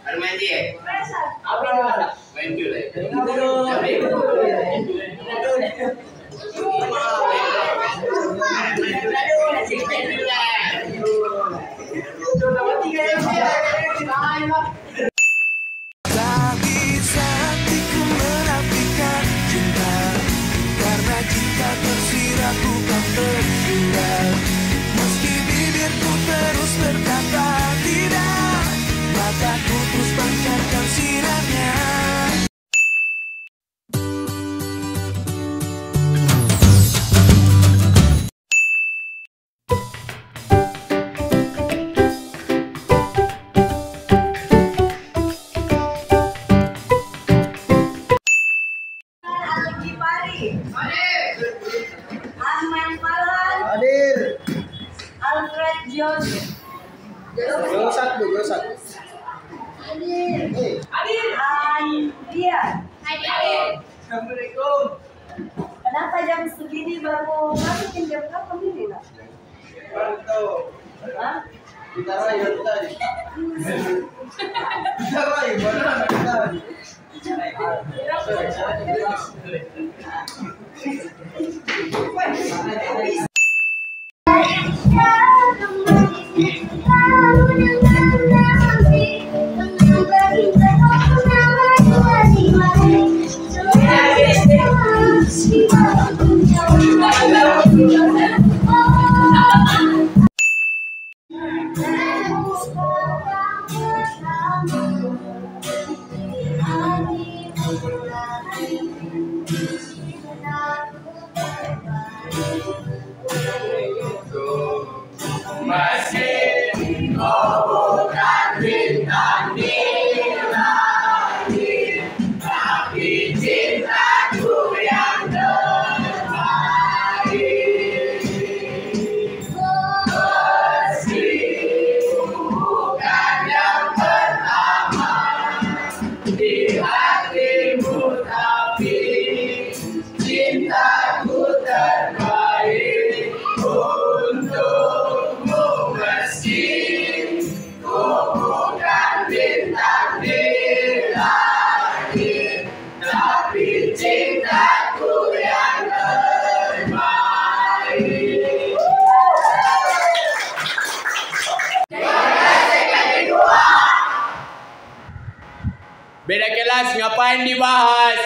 Ada main dia? Main dulu. Tak bisa hatiku menafikan cinta, karena cinta tersirat bukan tersurat. Meski bibirku terus berkata tidak, mataku terus pancarkan sinarnya. Ahmad Farhan Hadir. Alfred John Gosat Bu, gosat. Hadir Hadir. Andia. Assalamualaikum. Kenapa jam segini baru masukin jam berapa ini nak? Bantu. Hah? Kita rayu tadi. Kita rayu mana tadi? Masih kau bukan bintang di langit, tapi cintaku yang terbaik. Meski bukan yang pertama di hatimu, tapi cintaku terbaik untukmu. Meski ku bukan bintang di langit, tapi cintaku yang terbaik. Beda kelas ngapain dibahas?